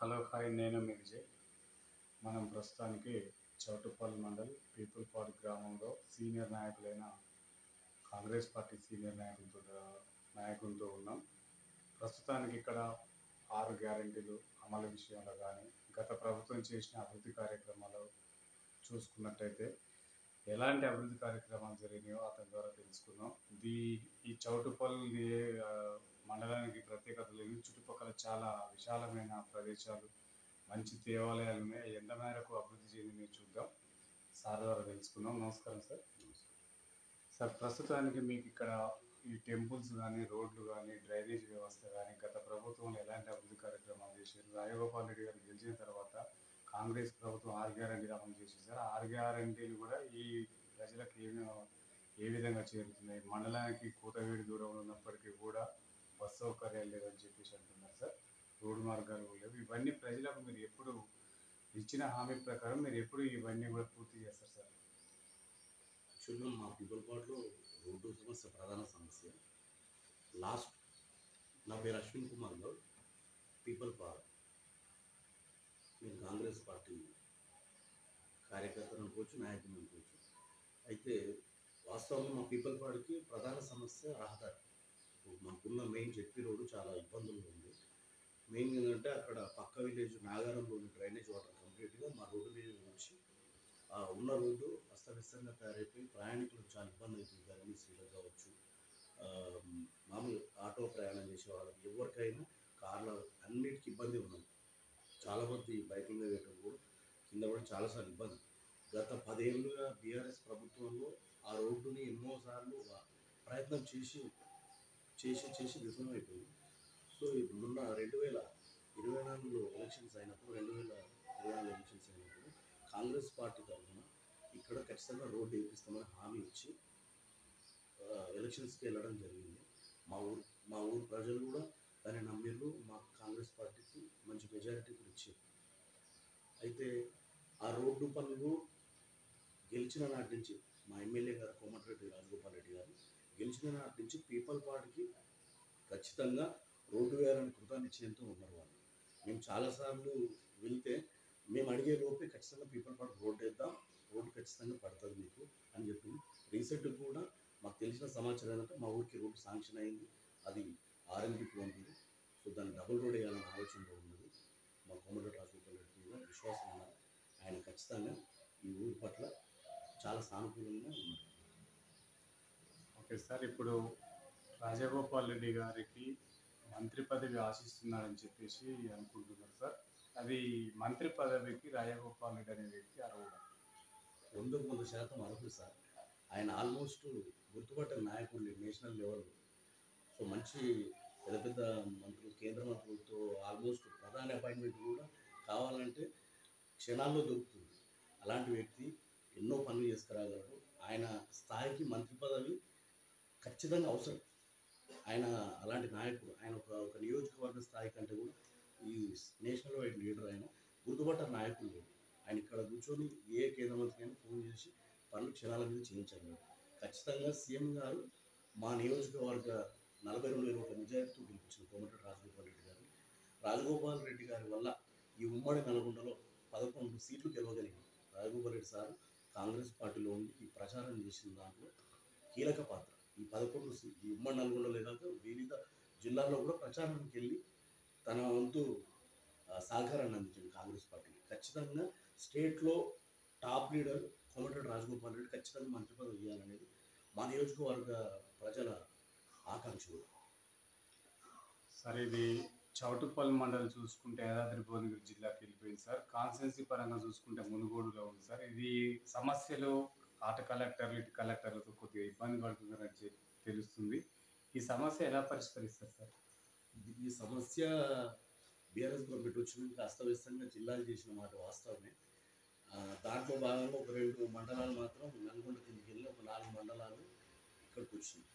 Hello hi నేను మీ విజయ్. మనం ప్రస్తుతానికి చౌటుప్పల్ మండల్ పీపుల్పాడు గ్రామంలో సీనియర్ నాయకులైన కాంగ్రెస్ పార్టీ సీనియర్ నాయకులతో ఉన్నాం. ప్రస్తుతానికి ఇక్కడ 6 గ్యారెంటీలు అమలు విషయంలో కానీ గత ప్రభుత్వం చేసిన అభివృద్ధి కార్యక్రమాలు చూసుకున్నట్టయితే ఎలాంటి అభివృద్ధి కార్యక్రమాలు జరిగినాయో అతని ద్వారా తెలుసుకుందాం. ఈ చౌటుప్పల్ మండలానికి ప్రత్యేకత లేదు. చుట్టుపక్కల చాలా విశాలమైన ప్రదేశాలు, మంచి దేవాలయాలు ఉన్నాయి. ఎంత మేరకు అభివృద్ధి చెందినవి చూద్దాం, సార్ ద్వారా తెలుసుకుందాం. నమస్కారం సార్. సార్, ప్రస్తుతానికి మీకు ఇక్కడ ఈ టెంపుల్స్ కానీ, రోడ్లు కానీ, డ్రైనేజ్ వ్యవస్థ కానీ గత ప్రభుత్వంలో ఎలాంటి అభివృద్ధి కార్యక్రమాలు చేశారు? రాజగోపాల్ రెడ్డి గారు గెలిచిన తర్వాత కాంగ్రెస్ ప్రభుత్వం 6 గ్యారెంటీలు అమలు చేసేసారు. 6 గ్యారెంటీలు కూడా ఈ ప్రజలకు ఏ విధంగా చేరుతున్నాయి? మండలానికి కూతవేడి దూరంలో ఉన్నప్పటికీ కూడా బస్ సౌకర్యాలు లేవని చెప్పేసి అంటున్నారు సార్. రోడ్డు మార్గాలు లేవు. ఇవన్నీ ప్రజలకు మీరు ఎప్పుడు ఇచ్చిన హామీ ప్రకారం మీరు ఎప్పుడు ఇవన్నీ కూడా పూర్తి చేస్తారు సార్? యాక్చువల్గా మా పీపుల్పాడులో రోడ్డు సమస్య ప్రధాన సమస్య. నా పేరు అశ్విన్ కుమార్ గౌడ్, పీపుల్పాడు. నేను కాంగ్రెస్ పార్టీ కార్యకర్తను అనుకోవచ్చు, నాయకుని అనుకోవచ్చు. అయితే వాస్తవంగా మా పీపుల్పాడుకి ప్రధాన సమస్య రహదారి. మాకున్న మెయిన్ జెడ్పీ రోడ్డు చాలా ఇబ్బందుల్లో ఉంది. మెయిన్ ఏంటంటే అక్కడ పక్క విలేజ్ నాగారంలోని డ్రైనేజ్ వాటర్ కంప్లీట్గా మా రోడ్డు మీద నుంచి ఉన్న రోడ్డు అస్తవ్యస్తంగా తయారైపోయి ప్రయాణికులకు చాలా ఇబ్బంది అవుతుంది. గర్భిణీ స్త్రీలకు కావచ్చు, మామూలు ఆటో ప్రయాణం చేసే వాళ్ళకి, ఎవరికైనా కార్ల అన్నిటికీ ఇబ్బంది ఉన్నది. చాలామంది బైకుల మీద వేయడం కూడా కింద కూడా చాలాసార్లు ఇబ్బంది. గత 10 ఏళ్ళుగా బీఆర్ఎస్ ప్రభుత్వంలో ఆ రోడ్డుని ఎన్నోసార్లు ప్రయత్నం చేసి విఫలమైపోయింది. సో మొన్న 2024లో ఎలక్షన్స్ అయినప్పుడు కాంగ్రెస్ పార్టీ తరఫున ఇక్కడ ఖచ్చితంగా రోడ్డు వేపిస్తామని హామీ ఇచ్చి ఎలక్షన్స్కి వెళ్ళడం జరిగింది. మా ఊరు ప్రజలు కూడా దాన్ని నమ్మిర్రు. మా కాంగ్రెస్ పార్టీకి మంచి మెజారిటీ కూడా ఇచ్చారు. అయితే ఆ రోడ్డు పనులు గెలిచిన నాటి నుంచి మా ఎమ్మెల్యే గారు కోమటిరెడ్డి రాజగోపాల్ రెడ్డి గారు గెలిచిన నాటి నుంచి పీపుల్పాడుకి ఖచ్చితంగా రోడ్డు వేయాలని కృతనిశ్చయంతో ఉన్నారు వాళ్ళు. మేము చాలాసార్లు వెళ్తే మేము అడిగే లోపే ఖచ్చితంగా పీపుల్పాడు రోడ్డు వేద్దాం, రోడ్డు ఖచ్చితంగా పడుతుంది మీకు అని చెప్పింది. రీసెంట్గా కూడా మాకు తెలిసిన సమాచారం ఏంటంటే మా ఊరికి రోడ్డు శాంక్షన్ అయింది. అది ఆర్ఎండ్బికి పంపింది. సో దాన్ని డబుల్ రోడ్ వేయాలనే ఆలోచనలో ఉన్నది. మా కోమటిరెడ్డి రాజగోపాల్ రెడ్డి మీద విశ్వాసం ఉన్నారు. ఆయన ఖచ్చితంగా ఈ ఊరి పట్ల చాలా సానుకూలంగా ఉన్నారు. ఓకే సార్, ఇప్పుడు రాజగోపాల్ రెడ్డి గారికి మంత్రి పదవి ఆశిస్తున్నారని చెప్పేసి అనుకుంటున్నారు సార్. అది మంత్రి పదవికి రాజగోపాల్ రెడ్డి అనే వ్యక్తి అర్హుడా? 100% అర్హుడు సార్. ఆయన ఆల్మోస్ట్ గుర్తుపట్టిన నాయకుడు నేషనల్ లెవెల్. సో మంచి పెద్ద పెద్ద మంత్రులు, కేంద్ర మంత్రులతో ఆల్మోస్ట్ ప్రధాన అపాయింట్మెంట్ కూడా కావాలంటే క్షణాల్లో దొరుకుతుంది. అలాంటి వ్యక్తి ఎన్నో పనులు చేసుకురాగలడు. ఆయన స్థాయికి మంత్రి పదవి ఖచ్చితంగా అవసరం. ఆయన అలాంటి నాయకుడు. ఆయన ఒక నియోజకవర్గ స్థాయి కంటే కూడా ఈ నేషనల్ వైడ్ లీడర్. ఆయన గుర్తుపట్టిన నాయకుడు లేడు. ఆయన ఇక్కడ కూర్చొని ఏ కేంద్ర మంత్రి అయినా ఫోన్ చేసి పనులు క్షణాల మీద చేయించగలడు. ఖచ్చితంగా సీఎం గారు మా నియోజకవర్గ 42,000 ఓట్ల మెజారిటీతో గెలిపించిన కోమటిరెడ్డి రాజగోపాల్ రెడ్డి గారు. రాజగోపాల్ రెడ్డి గారి వల్ల ఈ ఉమ్మడి నల్గొండలో 11 సీట్లు గెలవగలిగింది. రాజగోపాల్ రెడ్డి సార్ కాంగ్రెస్ పార్టీలో ఉండి ఈ ప్రచారం చేసిన దాంట్లో కీలక పాత్ర. ఈ ఉమ్మడి నల్గొండలే కాక వివిధ జిల్లాల్లో కూడా ప్రచారానికి వెళ్ళి తన వంతు సహకారాన్ని అందించింది కాంగ్రెస్ పార్టీకి. ఖచ్చితంగా స్టేట్లో టాప్ లీడర్ కోమటిరెడ్డి రాజగోపాల్ రెడ్డి ఖచ్చితంగా మంత్రి పదవి ఇవ్వాలనేది మా నియోజకవర్గ ప్రజల ఆకాంక్ష. సార్, ఇది చౌటుప్పల్ మండలం చూసుకుంటే యాదాద్రి భువనగిరి జిల్లాకి వెళ్ళిపోయింది సార్. కాన్స్టిట్యున్సీ పరంగా చూసుకుంటే మునుగోడులో ఉంది సార్. ఇది సమస్యలు అటు కలెక్టర్లు ఇటు కలెక్టర్లతో కొద్దిగా ఇబ్బంది పడుతుందని తెలుస్తుంది. ఈ సమస్య ఎలా పరిష్కరిస్తారు సార్? ఈ సమస్య బీఆర్ఎస్ గవర్నమెంట్ వచ్చినాక అస్తవ్యస్తంగా జిల్లాలు చేసిన మాట వాస్తవమే. దాంట్లో భాగంగా ఒక 2 మండలాలు మాత్రం నల్గొండ కిందకి వెళ్ళి ఒక 4 మండలాలు ఇక్కడికి వచ్చినాయి.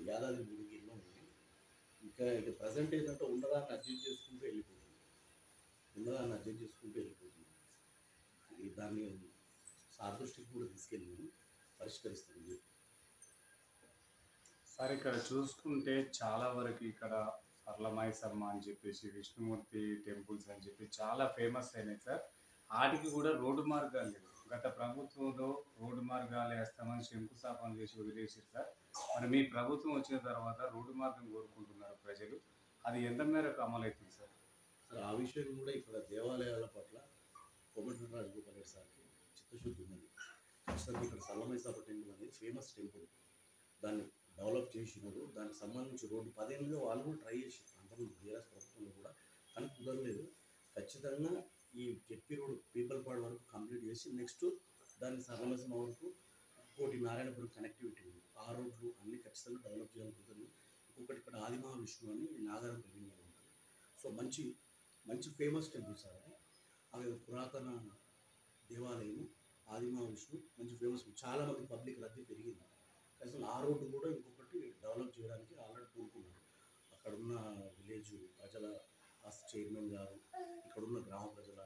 యాదాద్రి భువనగిరిలో ఉంది. ఇక ప్రజెంట్ ఏంటంటే ఉన్నదాన్ని అడ్జస్ట్ చేసుకుంటూ వెళ్ళిపోతుంది. దాన్ని సార్ దృష్టికి కూడా తీసుకెళ్ళి పరిష్కరిస్తాను సార్, ఇక్కడ చూసుకుంటే చాలా వరకు ఇక్కడ పర్లమాయిసమ్మ అని చెప్పేసి, విష్ణుమూర్తి టెంపుల్స్ అని చెప్పి చాలా ఫేమస్ అయినాయి సార్. ఆటికి కూడా రోడ్డు మార్గాలు లేవు. గత ప్రభుత్వంలో రోడ్డు మార్గాలు వేస్తామని శంకుస్థాపన చేసి వదిలేసారు సార్. మరి మీ ప్రభుత్వం వచ్చిన తర్వాత రోడ్డు మార్గం కోరుకుంటున్నారు ప్రజలు. అది ఎంత మేరకు అమలవుతుంది సార్? సార్ ఆ విషయం కూడా ఇక్కడ దేవాలయాల పట్ల కోమటిరెడ్డి రాజగోపాల్ రెడ్డి సార్కి చిత్తశుద్ధి ఉన్నది. ఖచ్చితంగా ఇక్కడ సల్లమైసాప టెంపుల్ అనేది ఫేమస్ టెంపుల్. దాన్ని డెవలప్ చేసినారు. దానికి సంబంధించి రోడ్డు 10 ఏళ్ళుగా వాళ్ళు కూడా ట్రై చేసారు అంతకుముందు బీఆర్ఎస్ ప్రభుత్వంలో కూడా, కానీ కుదరలేదు. ఖచ్చితంగా ఈ జెడ్పీ రోడ్ పీపల్పాడు వరకు కంప్లీట్ చేసి నెక్స్ట్ దాన్ని సరళసమ వరకు కోటి నారాయణపురం కనెక్టివిటీ ఉంది. ఆ రోడ్లు అన్ని ఖచ్చితంగా డెవలప్ చేయాలనుకుంటున్నాను. ఇంకొకటి ఇక్కడ ఆదిమహా విష్ణు అని నాగారం రెవెన్యూలో ఉంటుంది. సో మంచి మంచి ఫేమస్ టెంపుల్ సార్ అది. అది పురాతన దేవాలయం. ఆదిమహా విష్ణు మంచి ఫేమస్. చాలామంది పబ్లిక్ రద్దీ పెరిగింది. కనీసం ఆ రోడ్డు కూడా ఇంకొకటి డెవలప్ చేయడానికి ఆల్రెడీ కోరుకున్నారు. అక్కడున్న విలేజ్ ప్రజల చైర్మన్ గారు, ఇక్కడున్న గ్రామ ప్రజల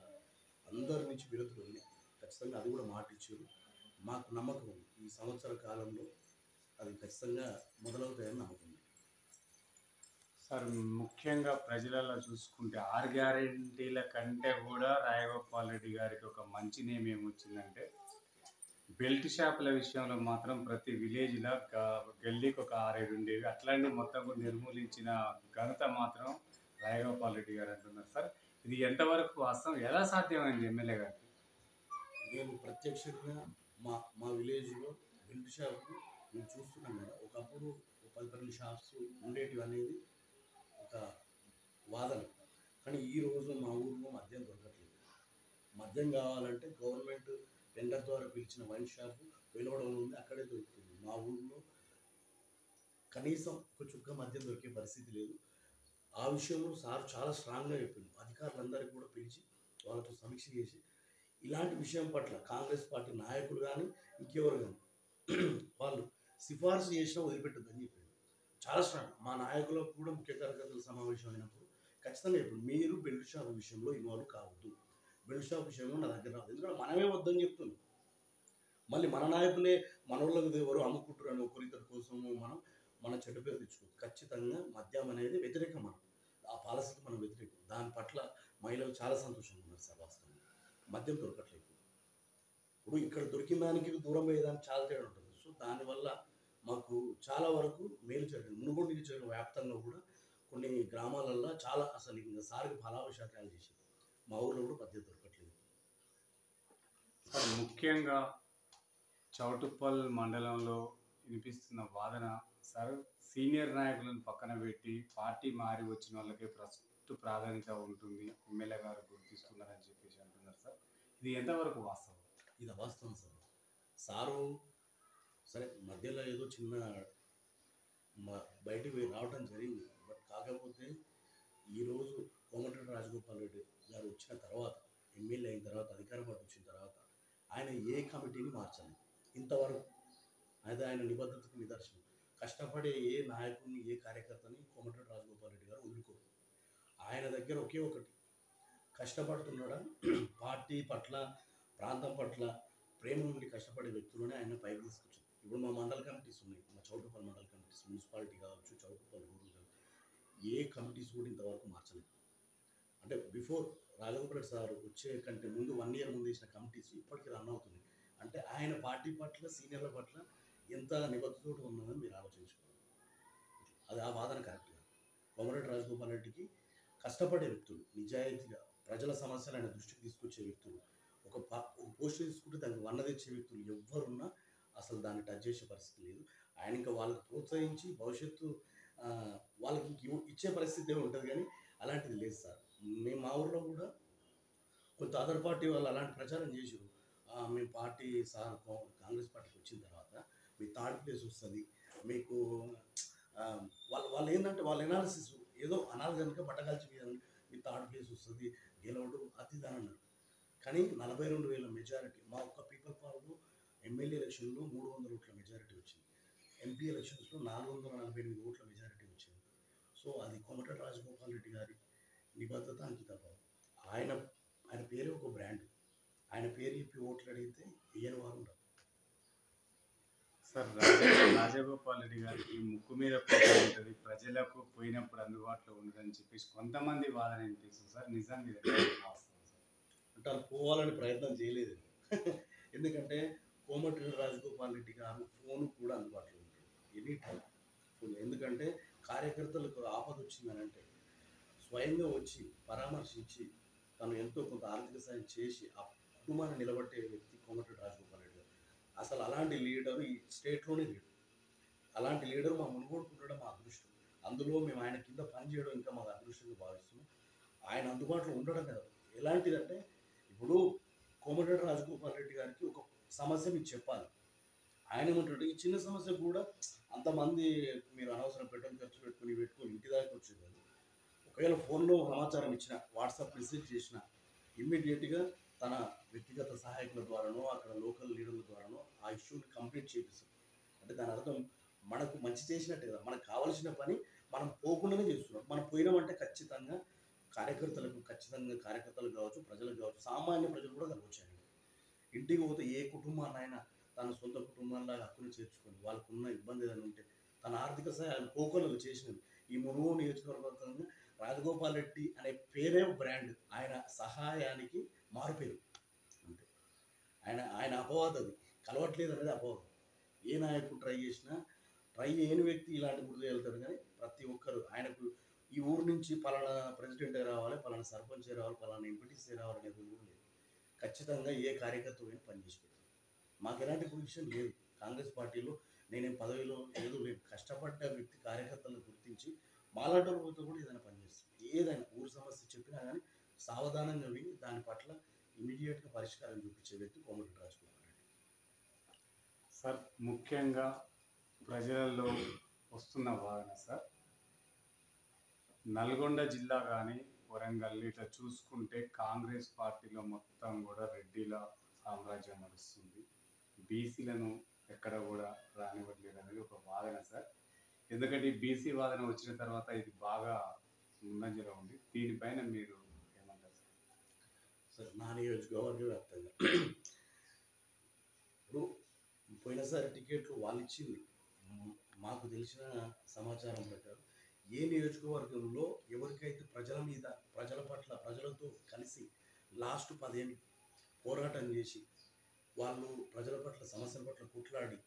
అందరి నుంచి వినతులు ఉన్నాయి. ఖచ్చితంగా అది కూడా మాట ఇచ్చారు. మాకు నమ్మకం ఉంది ఈ సంవత్సర కాలంలో అది ఖచ్చితంగా మొదలవుతాయని నమ్మకం ఉంది. సార్ ముఖ్యంగా ప్రజలలో చూసుకుంటే 6 గ్యారెంటీల కంటే కూడా రాజగోపాల్ రెడ్డి గారికి ఒక మంచి నేమ్ ఏమొచ్చిందంటే, బెల్ట్ షాపుల విషయంలో మాత్రం ప్రతి విలేజ్లో గల్లీకి ఒక 6-7 ఉండేవి. అట్లాంటి మొత్తం కూడా నిర్మూలించిన ఘనత మాత్రం రాజగోపాల్ రెడ్డి గారు అంటున్నారు సార్. ఇది ఎంతవరకు వాస్తవం, ఎలా సాధ్యమైంది ఎమ్మెల్యే గారికి? నేను ప్రత్యక్షంగా మా మా విలేజ్లో బెల్ట్ షాపు మేము చూస్తున్నాం కదా. ఒకప్పుడు 10-12 షాప్స్ ఉండేటివి అనేది ఒక వాదన. కానీ ఈరోజు మా ఊరిలో మద్యం దొరకట్లేదు. మద్యం కావాలంటే గవర్నమెంట్ టెండర్ ద్వారా పిలిచిన వైన్ షాపు వెలువడంలో ఉంది, అక్కడే దొరుకుతుంది. మా ఊరిలో కనీసం ఒక చుక్క మద్యం దొరికే పరిస్థితి లేదు. ఆ విషయంలో సార్ చాలా స్ట్రాంగ్గా చెప్పింది. అధికారులందరికీ కూడా పిలిచి వాళ్ళతో సమీక్ష చేసి ఇలాంటి విషయం పట్ల కాంగ్రెస్ పార్టీ నాయకులు కానీ ఇంకెవరు కానీ వాళ్ళు సిఫార్సు చేసినా వదిలిపెట్టద్దని చెప్పింది. చాలా స్ట్రాంగ్. మా నాయకులకు కూడా ముఖ్య కార్యకర్తల సమావేశం అయినప్పుడు ఖచ్చితంగా చెప్పింది, మీరు బెల్ట్ షాప్ విషయంలో ఇన్వాల్వ్ కావద్దు, బెల్ట్ షాప్ విషయంలో నా దగ్గర రావద్దు. ఎందుకంటే మనమే వద్దని చెప్తున్నాం. మళ్ళీ మన నాయకులే మనోళ్ళకి ఎవరు అమ్ముకుంటారు అని ఒకరిద్దరి కోసము మన చెడ్డ పేరు తెచ్చుకోవచ్చు. ఖచ్చితంగా మద్యం అనేది వ్యతిరేకం. మనం ఆ పాలసీకి మనం వ్యతిరేకం. దాని పట్ల మహిళలు చాలా సంతోషంగా ఉన్నారు సార్. వాస్తవంగా మద్యం దొరకట్లేదు. ఇప్పుడు ఇక్కడ దొరికిన దానికి దూరం పోయేదానికి చాలా తేడా ఉంటుంది. సో దానివల్ల మాకు చాలా వరకు మేలు జరిగింది. మునుగోడు నియోజకవర్గ వ్యాప్తంగా కూడా కొన్ని గ్రామాలల్లో చాలా అసలు ఇంకా సార్కి ఫలాభిషేకాలు చేశారు. మా ఊర్లో కూడా మద్యం దొరకట్లేదు. సార్ ముఖ్యంగా చౌటుప్పల్ మండలంలో వినిపిస్తున్న వాదన సార్, సీనియర్ నాయకులను పక్కన పెట్టి పార్టీ మారి వచ్చిన వాళ్ళకే ఫస్ట్ ప్రాధాన్యత ఉంటుంది, ఎమ్మెల్యే గారు గుర్తిస్తున్నారని చెప్పేసి అంటున్నారు సార్. ఇది ఎంతవరకు వాస్తవం? ఇది వాస్తవం సార్. సారు సరే మధ్యలో ఏదో చిన్న బయటికి రావడం జరిగింది. బట్ కాకపోతే ఈరోజు కోమటిరెడ్డి రాజగోపాల్ రెడ్డి గారు వచ్చిన తర్వాత, ఎమ్మెల్యే అయిన తర్వాత, అధికారం పట్టు వచ్చిన తర్వాత ఆయన ఏ కమిటీని మార్చలేదు ఇంతవరకు. అయితే ఆయన నిబద్ధతకు నిదర్శనం. కష్టపడే ఏ నాయకుడిని, ఏ కార్యకర్తని కోమటిరెడ్డి రాజగోపాల్ రెడ్డి గారు వదులుకోరు. ఆయన దగ్గర ఒకే ఒకటి, కష్టపడుతున్నాడా పార్టీ పట్ల, ప్రాంతం పట్ల ప్రేమ నుండి కష్టపడే వ్యక్తులనే ఆయన పైకి తీసుకొచ్చారు. ఇప్పుడు మా మండల కమిటీస్ ఉన్నాయి, మా చౌటుప్పల్ మండల కమిటీస్, మున్సిపాలిటీ కావచ్చు, చౌటుప్పల్ రూరల్ కావచ్చు, ఏ కమిటీస్ కూడా ఇంతవరకు మార్చలేదు. అంటే బిఫోర్ రాజగోపాల్ రెడ్డి సార్ వచ్చే కంటే ముందు 1 year ముందు వేసిన కమిటీస్ ఇప్పటికీ రన్ అవుతుంది. అంటే ఆయన పార్టీ పట్ల, సీనియర్ల పట్ల ఎంత నిబద్ధతతో ఉన్నదని మీరు ఆలోచించుకోవాలి. అది ఆ వాదన కరెక్ట్ కాదు. కోమటిరెడ్డి రాజగోపాల్ రెడ్డికి కష్టపడే వ్యక్తులు, నిజాయితీగా ప్రజల సమస్యలు ఆయన దృష్టికి తీసుకొచ్చే వ్యక్తులు, ఒక పోస్ట్ తీసుకుంటే దానికి వన్న తెచ్చే వ్యక్తులు ఎవరున్నా అసలు దాన్ని టచ్ చేసే పరిస్థితి లేదు. ఆయన ఇంకా వాళ్ళకి ప్రోత్సహించి భవిష్యత్తు వాళ్ళకి ఇచ్చే పరిస్థితి ఉంటుంది, కానీ అలాంటిది లేదు సార్. మేము మా ఊర్లో కూడా కొంత అదర్ పార్టీ వాళ్ళు అలాంటి ప్రచారం చేసారు. మేము పార్టీ సార్ కాంగ్రెస్ పార్టీకి వచ్చిన తర్వాత మీ 3rd place వస్తుంది మీకు. వాళ్ళు ఏంటంటే వాళ్ళ ఎనాలిసిస్ ఏదో అనాలి కనుక బట్టకాల్చి మీ 3rd place వస్తుంది, గెలవడు అతిదాని అన్నారు. కానీ 42,000 మెజారిటీ మా ఒక్క పీపుల్ పార్టీలో ఎమ్మెల్యే ఎలక్షన్లో 300 ఓట్ల మెజారిటీ వచ్చింది. ఎంపీ ఎలక్షన్స్లో 448 ఓట్ల మెజారిటీ వచ్చింది. సో అది కోమటిరెడ్డి రాజగోపాల్ రెడ్డి గారి నిబద్ధత, అంకితభావం. ఆయన పేరే ఒక బ్రాండ్. ఆయన పేరు చెప్పి ఓట్లు అడిగితే వేయని వారు ఉండరు. సార్ రాజగోపాల్ రెడ్డి గారికి ముక్కు మీద కోపం ఉంటుంది, ప్రజలకు పోయినప్పుడు అందుబాటులో ఉండదని చెప్పేసి కొంతమంది వాదన వినిపిస్తుంది సార్. నిజం మీద వాస్తవం సార్. అంటే వాళ్ళు పోవాలని ప్రయత్నం చేయలేదు. ఎందుకంటే కోమటిరెడ్డి రాజగోపాల్ రెడ్డి గారు ఫోన్ కూడా అందుబాటులో ఉంటుంది ఎనీ టైం. ఎందుకంటే కార్యకర్తలకు ఆపద వచ్చిందనంటే స్వయంగా వచ్చి పరామర్శించి తను ఎంతో కొంత ఆర్థిక సాయం చేసి ఆ కుటుంబాన్ని నిలబట్టే వ్యక్తి కోమటిరెడ్డి రాజగోపాల్ రెడ్డి గారు. అసలు అలాంటి లీడరు ఈ స్టేట్లోనే లేడు. అలాంటి లీడర్ మా మునుగోడు ఉండడం మా అదృష్టం. అందులో మేము ఆయన కింద పనిచేయడం ఇంకా మాకు అదృష్టంగా భావిస్తున్నాం. ఆయన అందుబాటులో ఉండడం కదా ఎలాంటిదంటే, ఇప్పుడు కోమటిరెడ్డి రాజగోపాల్ రెడ్డి గారికి ఒక సమస్య మీకు చెప్పాలి. ఆయన ఏమంటాడు, ఈ చిన్న సమస్య కూడా అంతమంది మీరు అనవసరం పెట్రోల్ ఖర్చు పెట్టుకొని ఇంటి దాకా వచ్చేది కాదు. ఒకవేళ ఫోన్లో సమాచారం ఇచ్చిన, వాట్సాప్ మెసేజ్ చేసిన ఇమ్మీడియట్గా తన వ్యక్తిగత సహాయకుల ద్వారానో అక్కడ లోకల్ లీడర్ల ద్వారానో ఆ ఇష్యూని కంప్లీట్ చేపిస్తారు. అంటే దాని అర్థం మనకు మంచి చేసినట్టే కదా, మనకు కావాల్సిన పని మనం పోకుండానే చేస్తున్నాం. మనం పోయినామంటే ఖచ్చితంగా కార్యకర్తలు కావచ్చు, ప్రజలకు కావచ్చు, సామాన్య ప్రజలు కూడా కలవచ్చు. ఇంటికి పోతే ఏ కుటుంబాన్నైనా తన సొంత కుటుంబంలో హక్కును చేర్చుకొని వాళ్ళకున్న ఇబ్బంది ఏదైనా ఉంటే తన ఆర్థిక సహాయాలు కోకొల్లలు చేసినది. ఈ మునుగోడు నియోజకవర్గంగా రాజగోపాల్ రెడ్డి అనే పేరే బ్రాండ్, ఆయన సహాయానికి మారుపేరు. అంతే. ఆయన అపవాదం అది, కలవట్లేదు అనేది అపవాదం. ఏ నాయకుడు ట్రై చేసినా ట్రై చేయని వ్యక్తి ఇలాంటి గుర్తు వెళ్తాడు. కానీ ప్రతి ఒక్కరు ఆయనకు ఈ ఊరు నుంచి పలానా ప్రెసిడెంట్ రావాలి, పలానా సర్పంచ్ రావాలి, పలానా ఎంపీటీసీ రావాలనే రూల్ లేదు. ఖచ్చితంగా ఏ కార్యకర్త అయినా పనిచేసి పెడతారు. మాకు ఎలాంటి పొజిషన్ లేదు కాంగ్రెస్ పార్టీలో. నేనేం పదవిలో ఏదో లేదు. కష్టపడ్డ వ్యక్తి కార్యకర్తలను గుర్తించి మాలాటోళ్ళతో కూడా ఏదైనా పనిచేస్తుంది. ఏదైనా ఊరు సమస్య చెప్పినా కానీ సావధానంగా విని దాని పట్ల ఇమీడియట్గా పరిష్కారం చూపించే వ్యక్తి కోమటిరెడ్డి రాజగోపాల్ రెడ్డి సార్. ముఖ్యంగా ప్రజలలో వస్తున్న వాదన సార్, నల్గొండ జిల్లా కానీ వరంగల్ ఇట్లా చూసుకుంటే కాంగ్రెస్ పార్టీలో మొత్తం కూడా రెడ్డిల సామ్రాజ్యం నడుస్తుంది, బీసీలను ఎక్కడ కూడా రానివ్వట్లేదు అనేది ఒక వాదన సార్. ఎందుకంటే ఈ బీసీ వాదన వచ్చిన తర్వాత ఇది బాగా ముందంజలో ఉంది. దీనిపైన మీరు ఏమంటారు సార్? సార్ నా నియోజకవర్గ వ్యాప్తంగా ఇప్పుడు పోయినసారి టికెట్లు వాళ్ళు ఇచ్చింది మాకు తెలిసిన సమాచారం ప్రకారం ఏ నియోజకవర్గంలో ఎవరికైతే ప్రజల మీద, ప్రజల పట్ల, ప్రజలతో కలిసి లాస్ట్ 10 ఏళ్ళు పోరాటం చేసి వాళ్ళు ప్రజల పట్ల, సమస్యల పట్ల కొట్లాడి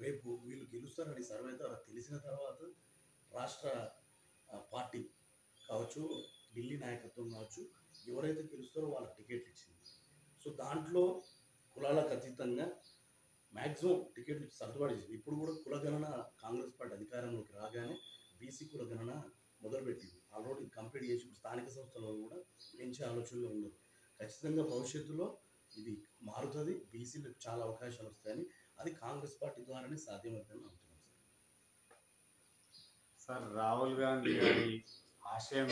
రేపు వీళ్ళు గెలుస్తారని సర్వే ద్వారా తెలిసిన తర్వాత రాష్ట్ర పార్టీ కావచ్చు, ఢిల్లీ నాయకత్వం కావచ్చు, ఎవరైతే గెలుస్తారో వాళ్ళకి టికెట్లు ఇచ్చింది. సో దాంట్లో కులాలకు అతీతంగా మ్యాక్సిమం టికెట్లు సర్దుబాటు చేసింది. ఇప్పుడు కూడా కులగణన కాంగ్రెస్ పార్టీ అధికారంలోకి రాగానే బీసీ కులగణన మొదలుపెట్టింది. ఆల్రెడీ కంప్లీట్ చేసి స్థానిక సంస్థలలో కూడా పెంచే ఆలోచనలో ఉన్నారు. ఖచ్చితంగా భవిష్యత్తులో ఇది మారుతుంది, బీసీలకు చాలా అవకాశాలు వస్తాయని, అది కాంగ్రెస్ పార్టీ ద్వారానే సాధ్యమవుతుందని నమ్ముతున్నాం సార్. రాహుల్ గాంధీ గారి ఆశయం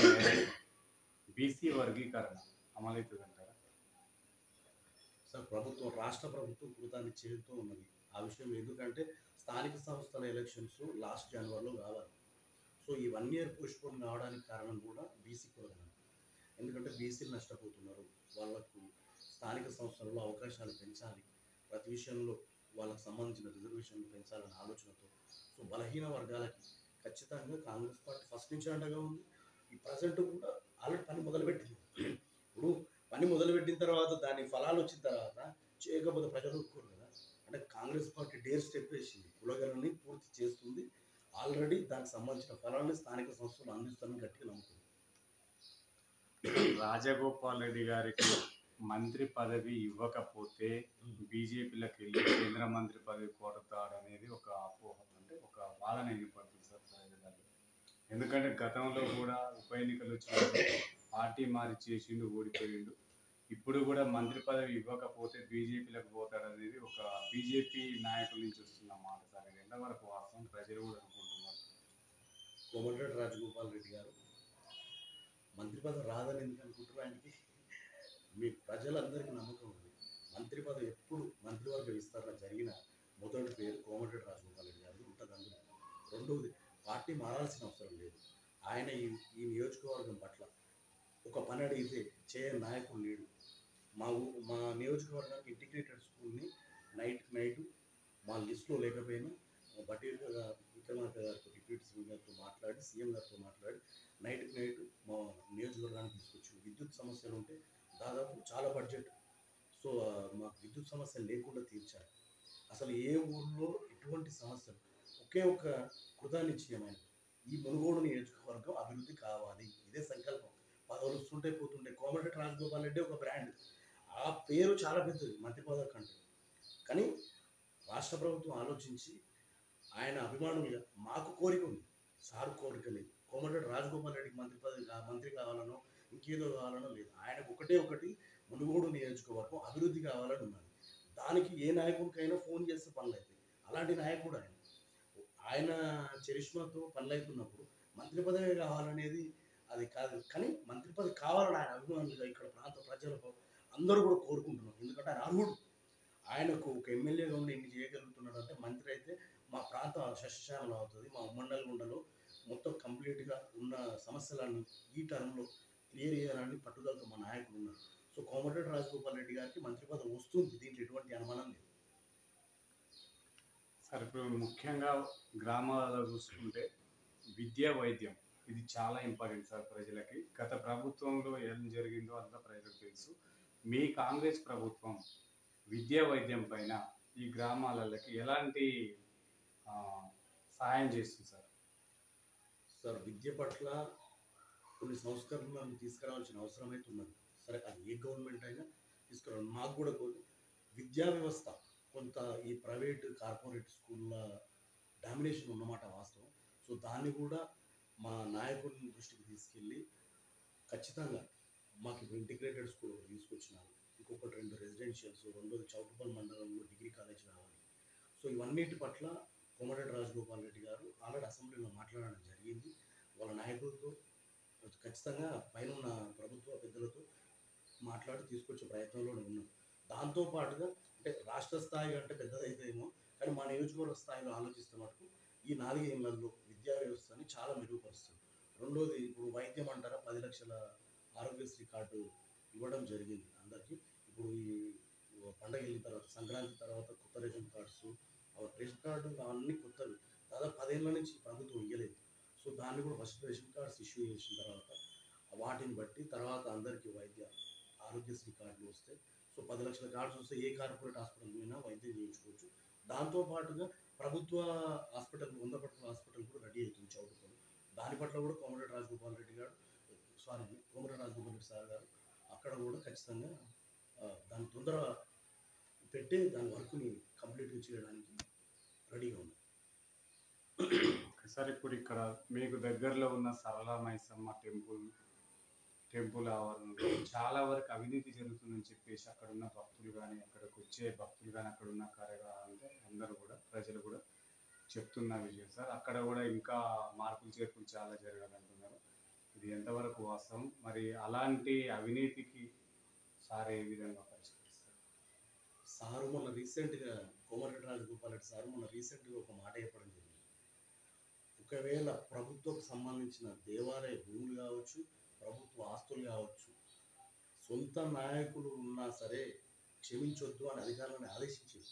బీసీ వర్గీకరణ అమలవుతుందంటారా సార్? రాష్ట్ర ప్రభుత్వం కృతాన్ని చేరుతూ ఉన్నది ఆ విషయం. ఎందుకంటే స్థానిక సంస్థల ఎలక్షన్స్ లాస్ట్ జనవరిలో కావాలి. సో ఈ 1 year పోస్ట్పోన్ కావడానికి కారణం కూడా బీసీ కులగణన. ఎందుకంటే బీసీలు నష్టపోతున్నారు, వాళ్ళకు స్థానిక సంస్థలలో అవకాశాలు పెంచాలి, ప్రతి విషయంలో వాళ్ళకు సంబంధించిన రిజర్వేషన్లు పెంచాలనే ఆలోచనతో. సో బలహీన వర్గాలకి ఖచ్చితంగా కాంగ్రెస్ పార్టీ ఫస్ట్ నుంచి అండగా ఉంది. ఈ ప్రజెంట్ కూడా ఆల్రెడీ పని మొదలుపెట్టింది. ఇప్పుడు పని మొదలుపెట్టిన తర్వాత దాని ఫలాలు వచ్చిన తర్వాత చేయకపోతే ప్రజలు ఒప్పుకోరు కదా. అంటే కాంగ్రెస్ పార్టీ డేర్ స్టెప్ వేసింది, కులగణని పూర్తి చేస్తుంది. ఆల్రెడీ దానికి సంబంధించిన ఫలాన్ని స్థానిక సంస్థలు అందిస్తారని గట్టిగా నమ్ముతుంది. రాజగోపాల్ రెడ్డి గారికి మంత్రి పదవి ఇవ్వకపోతే బీజేపీలకు వెళ్ళి కేంద్ర మంత్రి పదవి కోరతాడనేది ఒక అపోహ, అంటే ఒక వాదన ఏర్పడుతుంది సార్ ప్రజలలో. ఎందుకంటే గతంలో కూడా ఉప ఎన్నికలు వచ్చినప్పుడు పార్టీ మారి చేసిండు, ఓడిపోయిండు. ఇప్పుడు కూడా మంత్రి పదవి ఇవ్వకపోతే బీజేపీలకు పోతాడనేది ఒక బీజేపీ నాయకుల నుంచి వస్తున్న మాట సార్. ఇది ఎంతవరకు వాస్తవం, ప్రజలు కూడా అనుకుంటున్నారు? కోమటిరెడ్డి రాజగోపాల్ రెడ్డి గారు మంత్రి పదవి రాదని ఎందుకు అనుకుంటారు? ఆయనకి మీ ప్రజలందరికీ నమ్మకం ఉంది. మంత్రి పదవి ఎప్పుడు మంత్రివర్గ విస్తరణ జరిగిన మొదటి పేరు కోమటిరెడ్డి రాజగోపాల్ రెడ్డి గారు ఉంటుంది. అందులో రెండవది, పార్టీ మారాల్సిన అవసరం లేదు. ఆయన ఈ నియోజకవర్గం పట్ల ఒక పని అడిగితే చేయని నాయకుడు లేడు. మా నియోజకవర్గానికి ఇంటిగ్రేటెడ్ స్కూల్ని నైట్ మా లిస్టులో లేకపోయినా బట్టి విక్రమార్క గారితో డిప్యూటీ సీఎం గారితో మాట్లాడి సీఎం గారితో మాట్లాడి నైట్ మా నియోజకవర్గానికి తీసుకొచ్చి విద్యుత్ సమస్యలు ఉంటే దాదాపు చాలా బడ్జెట్. సో మాకు విద్యుత్ సమస్యలు లేకుండా తీర్చారు. అసలు ఏ ఊళ్ళో ఎటువంటి సమస్యలు ఒకే ఒక కృతనిశ్చయమైన ఈ మునుగోడు నియోజకవర్గం అభివృద్ధి కావాలి, ఇదే సంకల్పం. పదవులు వస్తుంటే పోతుంటే కోమటిరెడ్డి రాజగోపాల్ రెడ్డి ఒక బ్రాండ్, ఆ పేరు చాలా పెద్దది మంత్రి పదవి కంటే. కానీ రాష్ట్ర ప్రభుత్వం ఆలోచించి ఆయన అభిమానులుగా మాకు కోరిక ఉంది, సార్ కోరిక లేదు. కోమటిరెడ్డి రాజగోపాల్ రెడ్డికి మంత్రి కావాలనో ఇంకేదో కావాలనో లేదు. ఆయనకు ఒకటి మునుగోడు నియోజకవర్గం అభివృద్ధి కావాలని ఉన్నది. దానికి ఏ నాయకుడికైనా ఫోన్ చేస్తే పనులు అవుతాయి. అలాంటి నాయకుడు ఆయన. ఆయన చరిష్మాతో పనులు అవుతున్నప్పుడు మంత్రి పదవి కావాలనేది అది కాదు. కానీ మంత్రి పదవి కావాలని ఆయన అభిమానులుగా ఇక్కడ ప్రాంత ప్రజలకు అందరూ కూడా కోరుకుంటున్నారు. ఎందుకంటే ఆయన అర్హుడు. ఆయనకు ఒక ఎమ్మెల్యేగా ఉండి ఇన్ని చేయగలుగుతున్నాడు అంటే మంత్రి అయితే మా ప్రాంతం సస్యశ్యామలం అవుతుంది. మా ఉమ్మడి గుండలో మొత్తం కంప్లీట్గా ఉన్న సమస్యలను ఈ టర్మ్లో క్లియర్ చేయాలని పట్టుదలతో మా నాయకుడు ఉన్నారు. సో కోమటిరెడ్డి రాజగోపాల్ రెడ్డి గారికి మంత్రి పదవి వస్తుంది, దీంట్లో ఎటువంటి అనుమానం లేదు. సార్ ఇప్పుడు ముఖ్యంగా గ్రామాలలో చూసుకుంటే విద్యా వైద్యం ఇది చాలా ఇంపార్టెంట్ సార్ ప్రజలకి. గత ప్రభుత్వంలో ఏం జరిగిందో అంతా ప్రజలకు తెలుసు. మీ కాంగ్రెస్ ప్రభుత్వం విద్యా వైద్యం పైన ఈ గ్రామాలకి ఎలాంటి సహాయం చేస్తుంది సార్? సార్ విద్య పట్ల కొన్ని సంస్కరణలను తీసుకురావాల్సిన అవసరం అయితే ఉన్నది. సరే అది ఏ గవర్నమెంట్ అయినా తీసుకురావాలి. మాకు కూడా విద్యా వ్యవస్థ కొంత ఈ ప్రైవేట్ కార్పొరేట్ స్కూళ్ళ డామినేషన్ ఉన్నమాట వాస్తవం. సో దాన్ని కూడా మా నాయకుడిని దృష్టికి తీసుకెళ్ళి ఖచ్చితంగా మాకు ఇప్పుడు ఇంటిగ్రేటెడ్ స్కూల్ ఒకటి తీసుకొచ్చినారు, ఇంకొకటి 2 రెసిడెన్షియల్స్, రెండోది చౌటుపల్లి మండలంలో డిగ్రీ కాలేజ్ కావాలి. సో ఇవన్నిటి పట్ల కోమటిరెడ్డి రాజగోపాల్ రెడ్డి గారు ఆల్రెడీ అసెంబ్లీలో మాట్లాడడం జరిగింది. వాళ్ళ నాయకులతో ఖచ్చితంగా పైన ఉన్న ప్రభుత్వ పెద్దలతో మాట్లాడి తీసుకొచ్చే ప్రయత్నంలోనే ఉన్నాం. దాంతోపాటుగా అంటే రాష్ట్ర స్థాయి అంటే పెద్దదైతేమో, కానీ మా నియోజకవర్గ స్థాయిలో ఆలోచిస్తే మటుకు ఈ 4 ఏళ్లలో విద్యా వ్యవస్థని చాలా మెరుగుపరుస్తుంది. రెండోది ఇప్పుడు వైద్యం అంటారా 10 లక్షల ఆరోగ్యశ్రీ కార్డు ఇవ్వడం జరిగింది అందరికీ. ఇప్పుడు ఈ పండగ వెళ్ళిన తర్వాత సంక్రాంతి తర్వాత కొత్త రేషన్ కార్డ్స్, రేషన్ కార్డు అవన్నీ కొత్తవి దాదాపు 10 ఏళ్ళ నుంచి ప్రభుత్వం ఇవ్వలేదు. సో దాన్ని కూడా ఫస్ట్ రేషన్ కార్డ్స్ ఇష్యూ చేసిన తర్వాత వాటిని బట్టి తర్వాత అందరికీ ఆరోగ్యశ్రీ కార్డులు వస్తాయి. సో 10 లక్షల కార్డ్స్ వస్తే ఏ కార్పొరేట్ హాస్పిటల్ అయినా వైద్యం చేయించుకోవచ్చు. దాంతోపాటుగా ప్రభుత్వ హాస్పిటల్ 100 పడకల హాస్పిటల్ కూడా రెడీ అవుతుంది చౌటుపల్లి. దాని పట్ల కూడా కోమటిరెడ్డి రాజగోపాల్ రెడ్డి సార్ గారు అక్కడ కూడా ఖచ్చితంగా దాన్ని తొందర పెట్టి దాని వర్క్ని కంప్లీట్గా చేయడానికి రెడీగా ఉంది. సార్ ఇప్పుడు ఇక్కడ మీకు దగ్గరలో ఉన్న సరళ మైసమ్మ టెంపుల్ ఆవరణలో చాలా వరకు అవినీతి జరుగుతుందని చెప్పేసి అక్కడ ఉన్న భక్తులు కానీ అక్కడికి వచ్చే భక్తులు కానీ అక్కడ ఉన్న అంటే అందరూ కూడా ప్రజలు కూడా చెప్తున్న విషయం సార్. అక్కడ కూడా ఇంకా మార్పులు చేర్పులు చాలా జరగాలంటున్నారు. ఇది ఎంతవరకు వాస్తవం? మరి అలాంటి అవినీతికి సార్ ఏ విధంగా పరిష్కరిస్తారు? సారు మొన్న రీసెంట్గా కోమటిరెడ్డి రాజగోపాల్ రెడ్డి సార్ మొన్న రీసెంట్గా ఒక మాట చెప్పడం జరిగింది. ఒకవేళ ప్రభుత్వం సంబంధించిన దేవాలయ భూములు కావచ్చు, ప్రభుత్వ ఆస్తులు కావచ్చు, సొంత నాయకులు ఉన్నా సరే క్షమించొద్దు అని అధికారులను ఆదేశించింది.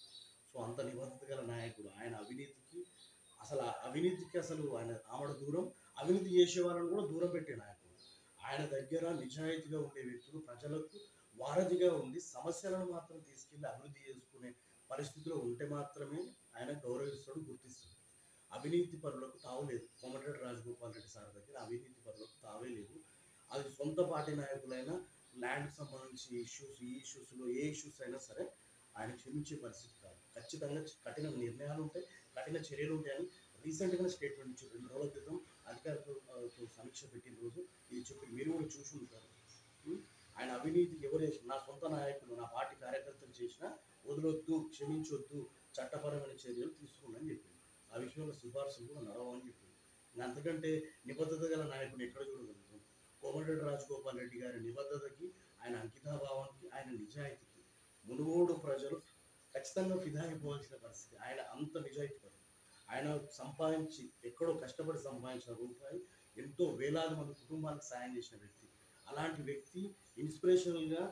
సో అంత నిబద్ధత గల నాయకుడు ఆయన. అవినీతికి అసలు ఆయన ఆమడ దూరం, అవినీతి చేసే వాళ్ళని కూడా దూరం పెట్టే నాయకుడు. ఆయన దగ్గర నిజాయితీగా ఉండే వ్యక్తులు ప్రజలకు వారధిగా ఉండి సమస్యలను మాత్రం తీసుకెళ్ళి అభివృద్ధి చేసుకునే పరిస్థితిలో ఉంటే మాత్రమే ఆయన గౌరవిస్తాడు, గుర్తిస్తాడు. అవినీతి పరులకు తావులేదు. కోమటిరెడ్డి రాజగోపాల్ రెడ్డి సార్ దగ్గర అవినీతి పరులకు తావే లేదు. అది సొంత పార్టీ నాయకులైనా ల్యాండ్కి సంబంధించి ఇష్యూస్లో ఏ ఇష్యూస్ అయినా సరే ఆయన క్షమించే పరిస్థితి కాదు. ఖచ్చితంగా కఠిన నిర్ణయాలు ఉంటాయి, కఠిన చర్యలు ఉంటాయని రీసెంట్గా స్టేట్మెంట్ ఇచ్చారు. 2 రోజుల క్రితం అధికారులతో సమీక్ష పెట్టిన రోజు ఇది చెప్పి మీరు కూడా చూసి ఉంటారు. ఆయన అవినీతికి ఎవరు చేసిన నా సొంత నాయకులు, నా పార్టీ కార్యకర్తలు చేసినా వదలొద్దు, క్షమించొద్దు, చట్టపరమైన చర్యలు తీసుకోండి చెప్పింది. ఆ విషయంలో సిఫార్సులు కూడా నడవని చెప్పింది. అంతకంటే నిబద్ధత గల నాయకుడు ఎక్కడ చూడగలుగుతాం? కోమటిరెడ్డి రాజగోపాల్ రెడ్డి గారి నిబద్ధతకి, ఆయన అంకితాభావానికి, ఆయన నిజాయితీకి మునుగోడు ప్రజలు ఖచ్చితంగా ఫిదా అయిపోవాల్సిన పరిస్థితి. ఆయన అంత నిజాయితీ పడు. ఆయన సంపాదించి ఎక్కడో కష్టపడి సంపాదించిన రూపాయి ఎంతో వేలాది మంది కుటుంబాలకు సాయం చేసిన వ్యక్తి. అలాంటి వ్యక్తి ఇన్స్పిరేషనల్గా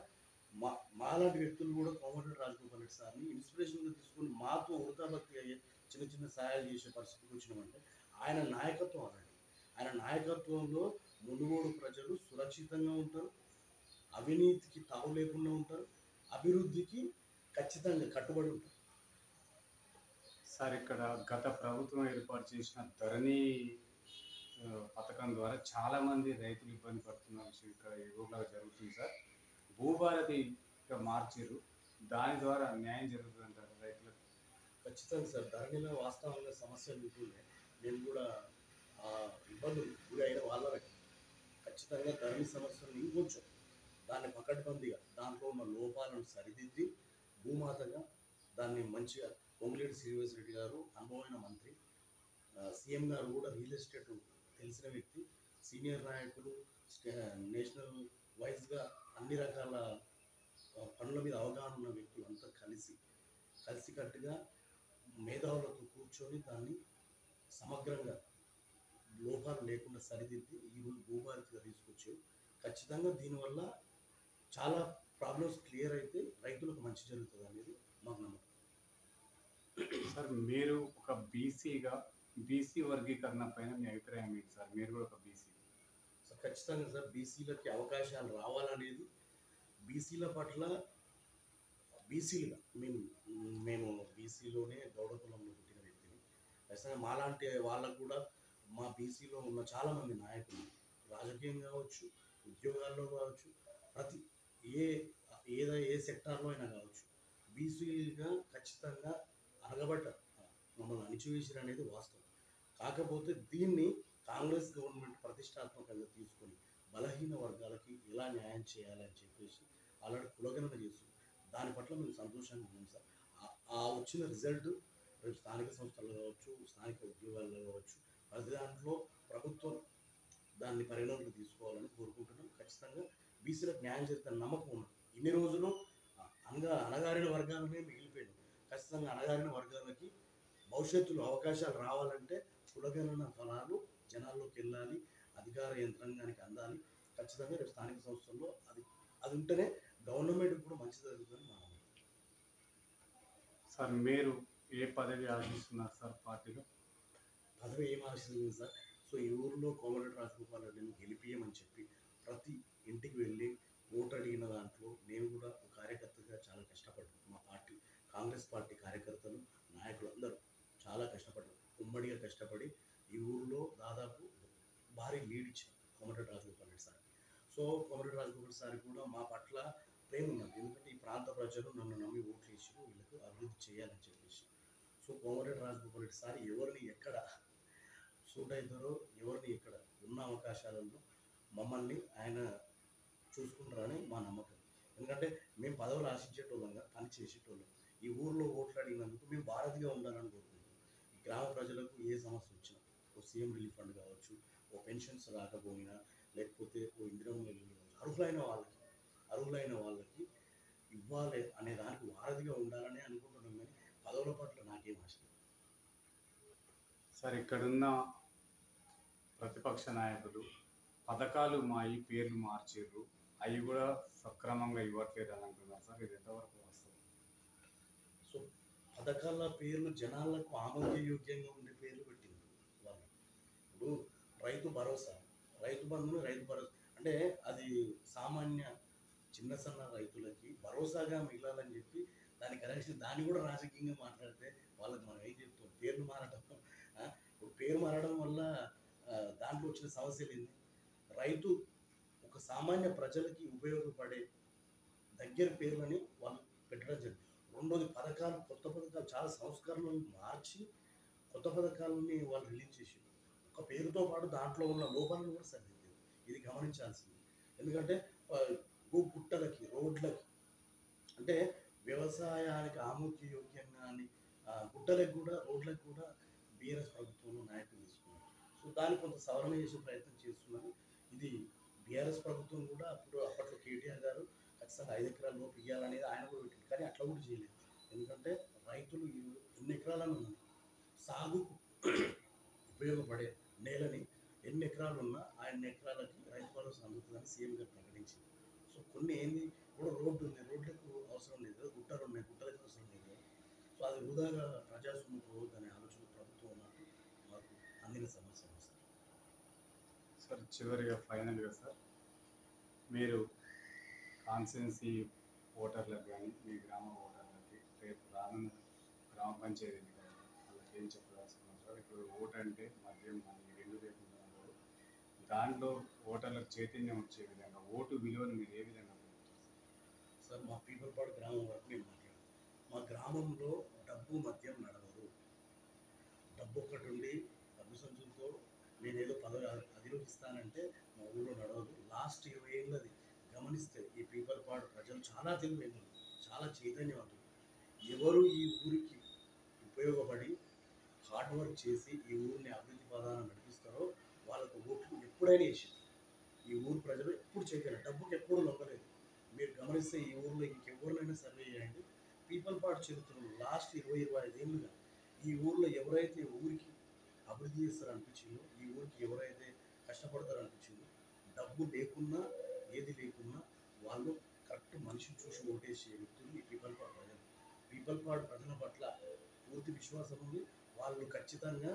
మా మాలాంటి వ్యక్తులు కూడా కోమటిరెడ్డి రాజగోపాల్ రెడ్డి సార్ని ఇన్స్పిరేషన్గా తీసుకొని మాతో ఉడతాభక్తి అయ్యే చిన్న చిన్న సహాయాలు చేసే పరిస్థితికి వచ్చినామంటే ఆయన నాయకత్వం అలాంటి. ఆయన నాయకత్వంలో మునుగోడు ప్రజలు సురక్షితంగా ఉంటారు, అవినీతికి తావు లేకుండా ఉంటారు, అభివృద్ధికి ఖచ్చితంగా కట్టుబడి ఉంటారు. సార్ ఇక్కడ గత ప్రభుత్వం ఏర్పాటు చేసిన ధరణి పథకం ద్వారా చాలామంది రైతులు ఇబ్బంది పడుతున్న విషయం ఇక్కడ ఈ ఊర్లో జరుగుతుంది సార్. భూభారతి మార్చారు, దాని ద్వారా న్యాయం జరుగుతుంది అంటారు రైతులకు. ఖచ్చితంగా సార్, ధరణిలో వాస్తవంగా సమస్యలు ఉంటుండే నేను కూడా ఆ ఇబ్బందులు గురి అయిన వాళ్ళమే. ఖచ్చితంగా ధరణి సమస్యలు ఇంకొంచెం దాన్ని పకడ్బందీగా దాంట్లో ఉన్న లోపాలను సరిదిద్ది భూమాతగా దాన్ని మంచిగా పొంగులేటి శ్రీనివాస్ రెడ్డి గారు అనుభవమైన మంత్రి, సీఎం గారు కూడా రియల్ ఎస్టేట్ తెలిసిన వ్యక్తి, సీనియర్ నాయకులు, నేషనల్ వైజ్గా అన్ని రకాల పనుల మీద అవగాహన ఉన్న వ్యక్తులు అంతా కలిసికట్టుగా మేధావులతో కూర్చొని దాన్ని సమగ్రంగా లోపాలు లేకుండా సరిదిద్ది ఈరోజు భూభారతిగా తీసుకొచ్చారు. ఖచ్చితంగా దీనివల్ల చాలా ప్రాబ్లమ్స్ క్లియర్ అయితే రైతులకు మంచి జరుగుతుంది అనేది మాకు నమ్మకం. సార్ మీరు ఒక బీసీగా బీసీ వర్గీకరణ పైన మీ అభిప్రాయం ఏంటి సార్? మీరు కూడా ఒక బీసీ. సో ఖచ్చితంగా సార్, బీసీలకి అవకాశాలు రావాలనేది బీసీల పట్ల బీసీలుగా మేము బీసీలోనే గౌడ కులంలో పుట్టిన వ్యక్తిని. ఖచ్చితంగా మాలాంటి వాళ్ళకు కూడా మా బీసీలో ఉన్న చాలామంది నాయకులు రాజకీయం కావచ్చు, ఉద్యోగాల్లో కావచ్చు, ప్రతి ఏ సెక్టార్లో అయినా కావచ్చు బీసీగా ఖచ్చితంగా అనగబడ్డారు, మమ్మల్ని అణిచివేసారు అనేది వాస్తవం. కాకపోతే దీన్ని కాంగ్రెస్ గవర్నమెంట్ ప్రతిష్టాత్మకంగా తీసుకొని బలహీన వర్గాలకి ఎలా న్యాయం చేయాలని చెప్పేసి ఆల్రెడీ కులగణన చేస్తుంది. దాని పట్ల మేము సంతోషంగా ఉన్నాం సార్. ఆ వచ్చిన రిజల్ట్ రేపు స్థానిక సంస్థల్లో కావచ్చు, స్థానిక ఉద్యోగాల్లో కావచ్చు, ప్రతి దాంట్లో ప్రభుత్వం దాన్ని పరిగణలోకి తీసుకోవాలని కోరుకుంటున్నాం. ఖచ్చితంగా బీసీలకు న్యాయం చేస్తున్న నమ్మకం ఉన్నది. ఇన్ని రోజులు అణగారిన వర్గాలనే మిగిలిపోయాడు. ఖచ్చితంగా అణగారిన వర్గాలకి భవిష్యత్తులో అవకాశాలు రావాలంటే కులగణన ఫలాలు జనాల్లోకి వెళ్ళాలి, అధికార యంత్రాంగానికి అందాలి. ఖచ్చితంగా రేపు స్థానిక సంస్థల్లో అది ఉంటేనే గవర్నమెంట్ కూడా మంచి జరుగుతుందని మా నమ్మకం. సార్ మీరు ఏ పదవి ఆశిస్తున్నారు సార్ పార్టీలో? పదవి ఏం ఆశిస్తుంది సార్? సో ఈ ఊరిలో కోమటిరెడ్డి రాజగోపాల్ రెడ్డిని గెలిపియమని చెప్పి ప్రతి ఇంటికి వెళ్ళి ఓటు అడిగిన దాంట్లో నేను కూడా ఒక కార్యకర్తగా చాలా కష్టపడ్డాను. మా పార్టీ కాంగ్రెస్ పార్టీ కార్యకర్తలు నాయకులు అందరూ చాలా కష్టపడ్డారు. ఉమ్మడిగా కష్టపడి ఈ ఊరిలో దాదాపు భారీ లీడ్ ఇచ్చారు Komatireddy Rajagopal Reddy sir. So Komatireddy Rajagopal sir కూడా మా పట్ల ప్రేమ ఉన్నది. ఎందుకంటే ఈ ప్రాంత ప్రజలు నన్ను నమ్మి ఓట్లు వేసి వీళ్ళకు అభివృద్ధి చేయాలని చెప్పేసి. సో కోమటిరెడ్డి రాజగోపాల్ రెడ్డి సార్ ఎవరిని ఎక్కడ సూట్ అవుతారో, ఎవరిని ఎక్కడ ఉన్న అవకాశాలలో మమ్మల్ని ఆయన చూసుకుంటారని మా నమ్మకం. ఎందుకంటే మేము పదవులు ఆశించేటోళ్ళంగా పని చేసేటోళ్ళం. ఈ ఊర్లో ఓట్లు అడిగినందుకు మేము భారతిగా ఉండాలని కోరుకుంటున్నాం. ఈ గ్రామ ప్రజలకు ఏ సమస్య వచ్చినా, ఓ సీఎం రిలీఫ్ ఫండ్ కావచ్చు, ఓ పెన్షన్స్ రాకపోయినా, లేకపోతే ఓ ఇందిరమ్మ ఇల్లు కావచ్చు, అర్హులైన వాళ్ళకి ఇవ్వాలి అనే దానికి వారధిగా ఉండాలని అనుకుంటున్నాం. కానీ పదవుల పట్ల నాకేం ఆశ లేదు. సార్ ఇక్కడున్న ప్రతిపక్ష నాయకులు పథకాలు మా ఈ పేర్లు మార్చారు, అవి కూడా సక్రమంగా ఇవ్వట్లేదు అని అంటున్నారు సార్. ఇది ఎంతవరకు వస్తుంది? సో పథకాల పేర్లు జనాలకు ఆమోదయోగ్యంగా ఉండే పేర్లు పెట్టింది వాళ్ళు. ఇప్పుడు రైతు భరోసా, రైతు బంధుని రైతు భరోసా అంటే అది సామాన్య చిన్న సన్న రైతులకి భరోసాగా మిగలాలని చెప్పి దాని కరెక్షన్ దాన్ని కూడా రాజకీయంగా మాట్లాడితే వాళ్ళకి మనం ఏం చెప్తాం? పేర్లు మారడం. ఇప్పుడు పేరు మారడం వల్ల దాంట్లో వచ్చిన సమస్యలు ఏంటి? రైతు ఒక సామాన్య ప్రజలకి ఉపయోగపడే దగ్గర పేర్లని వాళ్ళు పెట్టడం జరిగింది. రెండోది పథకాలు, కొత్త పథకాలు చాలా సంస్కరణలు మార్చి కొత్త పథకాలని వాళ్ళు రిలీజ్ చేసి ఒక పేరుతో పాటు దాంట్లో ఉన్న లోపాలను కూడా సరిదిద్దారు. ఇది గమనించాల్సింది. ఎందుకంటే పుట్టలకి, రోడ్లకి అంటే వ్యవసాయానికి ఆమోదయోగ్యంగా అని గుట్టలకు కూడా, రోడ్లకు కూడా బీఆర్ఎస్ ప్రభుత్వంలో నాయకులు తీసుకున్నారు. సో దాన్ని కొంత సవరణ చేసే ప్రయత్నం చేస్తున్నారు. ఇది బీఆర్ఎస్ ప్రభుత్వం కూడా అప్పట్లో కేటీఆర్ గారు ఖచ్చితంగా 5 ఎకరాల లోపు ఇవ్వాలనేది ఆయన కూడా పెట్టింది. కానీ అట్లా కూడా చేయలేదు. ఎందుకంటే రైతులు ఎన్ని ఎకరాలను ఉన్నాయి సాగుకు ఉపయోగపడే నేలని ఎన్ని ఎకరాలు ఉన్నా ఆ ఎన్ని ఎకరాలకి రైతు భరోసా అందుతుందని సీఎం గారు ప్రకటించింది. సో కొన్ని ఏంది ఇప్పుడు రోడ్డు ఉంది, రోడ్లకు అవసరం లేదు, గుట్టలు ఉన్నాయి, గుట్టలకు అవసరం లేదు. సో అది వృధాగా ప్రజాస్వామ్యం పోవద్దనే ఆలోచన ప్రభుత్వం ఉన్నట్టు మాకు అందిన సమాచారం సార్. సార్ చివరిగా ఫైనల్గా సార్, మీరు కాన్స్టిట్యున్సీ ఓటర్లకు కానీ మీ గ్రామ ఓటర్లకి రేపు రానున్న గ్రామ పంచాయతీ ఎన్నికలు వాళ్ళకి ఏం చెప్పదలుచుకున్నాం సార్? ఇప్పుడు ఓటు అంటే మద్యం మనకి రెండు లేకుండా ఉండదు. దాంట్లో ఓటర్లకు చైతన్యం వచ్చే విధంగా ఓటు విలువను మీరు ఏ విధంగా పెరుగుతారు సార్ మా పీపల్పాడు గ్రామం వరకు నేను మాట్లాడాను. మా గ్రామంలో డబ్బు మద్యం నడవదు. డబ్బు ఒక్కటి ఉండి డబ్బు సంచులతో నేనేదో పదవి అధిరోహిస్తానంటే మా ఊళ్ళో నడవదు. లాస్ట్ 20 ఏళ్ళది గమనిస్తే ఈ పీపల్పాడు ప్రజలు చాలా తెలివైనలు, చాలా చైతన్యవంతులు. ఎవరు ఈ ఊరికి ఉపయోగపడి హార్డ్ వర్క్ చేసి ఈ ఊరిని అభివృద్ధి పదాన నడిపిస్తారో వాళ్ళకు ఓట్లు ఎప్పుడైనా వేసింది. ఈ ఊరు ప్రజలు ఎప్పుడు చేయగలరు, డబ్బుకి ఎప్పుడు లొంగలేదు. మీరు గమనిస్తే ఈ ఊర్లో ఇంకెవరినైనా సర్వే చేయండి, పీపల్పాడు చరిత్రలో లాస్ట్ 20-25 ఏళ్ళుగా ఈ ఊర్లో ఎవరైతే ఊరికి అభివృద్ధి చేస్తారనిపించిందో, ఈ ఊరికి ఎవరైతే కష్టపడతారనిపించిందో, డబ్బు లేకున్నా ఏది లేకున్నా వాళ్ళు కరెక్ట్ మనిషిని చూసి ఓటేసే వ్యక్తులు ఈ పీపల్పాడు ప్రజలు. పీపల్పాడు ప్రజల పట్ల పూర్తి విశ్వాసం ఉంది. వాళ్ళు ఖచ్చితంగా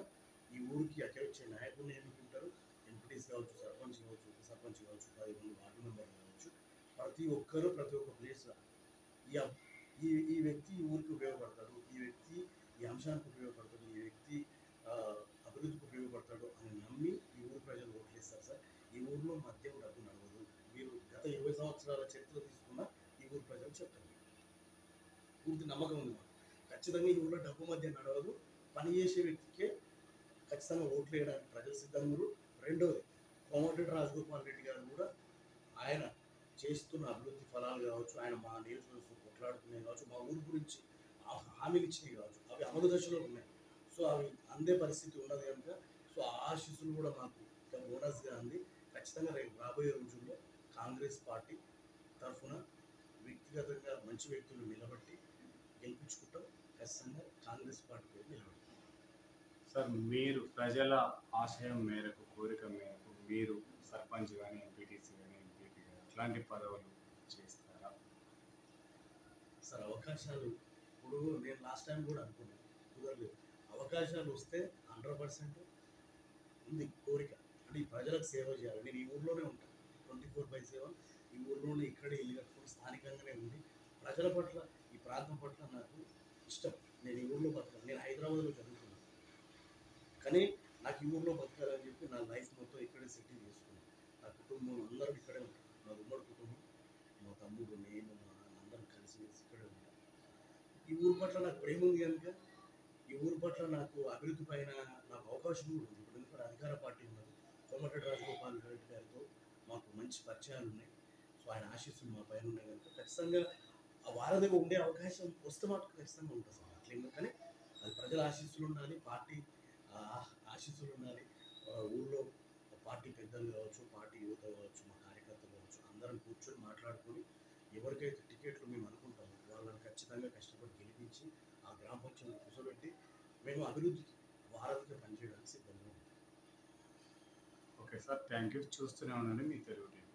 ఈ ఊరికి అక్కడొచ్చే నాయకుడిని ఎన్నుకుంటారు. ఎంపీటీసీ కావచ్చు, సర్పంచ్ కావచ్చు, ఉప సర్పంచ్ కావచ్చు, 10 మంది వార్డు మెంబర్లు కావచ్చు, ప్రతి ఒక్కరూ ప్రతి ఒక్క ప్లేస్లో ఈ ఈ వ్యక్తి ఈ ఊరికి ఉపయోగపడతాడు, ఈ వ్యక్తి ఈ అంశానికి ఉపయోగపడతాడు, ఈ వ్యక్తి అభివృద్ధికి ఉపయోగపడతాడు అని నమ్మి ఈ ఊరు ప్రజలు ఓట్లేస్తారు సార్. ఈ ఊరిలో మద్యం డబ్బు నడవదు. మీరు గత 20 సంవత్సరాల చరిత్ర తీసుకున్న ఈ ఊరు ప్రజలు చెప్తారు. పూర్తి నమ్మకం ఉంది మాకు. ఖచ్చితంగా ఈ ఊళ్ళో డబ్బు మద్యం నడవదు. పనిచేసే వ్యక్తికే ఖచ్చితంగా ఓట్లు వేయడానికి ప్రజలు సిద్ధంగా. రెండోది, కోమటిరెడ్డి రాజగోపాల్ రెడ్డి గారు కూడా ఆయన చేస్తున్న అభివృద్ధి ఫలాలు కావచ్చు, ఆయన మా నియోజకవర్గం కొట్లాడుకునే కావచ్చు, మా ఊరి గురించి హామీలు ఇచ్చినవి కావచ్చు, అవి అమలు దశలో ఉన్నాయి. సో అవి అందే పరిస్థితి ఉన్నది కనుక సో ఆ ఆశీస్సులు కూడా మాకు బోనస్గా అంది. ఖచ్చితంగా రేపు రాబోయే రోజుల్లో కాంగ్రెస్ పార్టీ తరఫున వ్యక్తిగతంగా మంచి వ్యక్తులు నిలబెట్టి గెలిపించుకుంటాం. ఖచ్చితంగా కాంగ్రెస్ పార్టీ నిలబెడతాం సార్. మీరు ప్రజల ఆశయం మేరకు, కోరిక మేరకు మీరు సర్పంచ్ కానీ ఎంపీటీసీ కానీ ఎంపీపీ కానీ అట్లాంటి పదవులు చేస్తారా సార్? అవకాశాలు ఇప్పుడు నేను లాస్ట్ టైం కూడా అనుకున్నాను, కుదరలేదు. అవకాశాలు వస్తే 100% ఉంది కోరిక. అంటే ఈ ప్రజలకు సేవ చేయాలి. నేను ఈ ఊర్లోనే ఉంటాను 24/7. ఈ ఊర్లోనే ఇక్కడే ఇల్లు కట్టుకుని స్థానికంగానే ఉండి ప్రజల పట్ల, ఈ ప్రాంతం పట్ల నాకు ఇష్టం. నేను ఈ ఊర్లో బతకాలి. నేను హైదరాబాద్లో చదువుకున్నాను, కానీ నాకు ఈ ఊర్లో బతకాలని చెప్పి నా లైఫ్ మొత్తం ఇక్కడే సెటిల్ చేసుకున్నాను. నా కుటుంబం అందరూ ఇక్కడే ఉంటారు. నా ఉమ్మడి కుటుంబం, మా తమ్ముడు, నేను, మా నాన్న అందరం కలిసి ఇక్కడే ఉంటాం. ఈ ఊరు పట్ల నాకు ప్రేమ ఉంది కనుక ఈ ఊరు పట్ల నాకు అభివృద్ధి పైన నాకు అవకాశం కూడా ఉంది. ఇప్పుడు ఎందుకంటే అధికార పార్టీ ఉన్నది. కోమటిరెడ్డి రాజగోపాల్ రెడ్డి గారితో మాకు మంచి పరిచయాలు ఉన్నాయి. సో ఆయన ఆశీస్సులు మా పైన ఉన్నాయి కనుక ఖచ్చితంగా ఆ వారధిగా ఉండే అవకాశం వస్తే మాకు ఖచ్చితంగా ఉంటుంది సార్. అట్లేమో కానీ అది ప్రజల ఆశీస్సులు ఉండాలి, పార్టీ ఆశీస్సులు ఉండాలి. ఊళ్ళో పార్టీ పెద్దలు కావచ్చు, పార్టీ యువత కావచ్చు, మా కార్యకర్తలు కావచ్చు, అందరం కూర్చొని మాట్లాడుకొని ఎవరికైతే టికెట్లు మేము అనుకుంటామో వాళ్ళని ఖచ్చితంగా కష్టపడి గెలిపించి ఆ గ్రామ పంచాయతీ కూర్చోబెట్టి మేము అభివృద్ధికి వారధిగా పనిచేయడానికి సిద్ధంగా ఉంటాం. Okay sir, thank you. చూస్తూనే ఉండండి మీ తెలుగు టీవీ.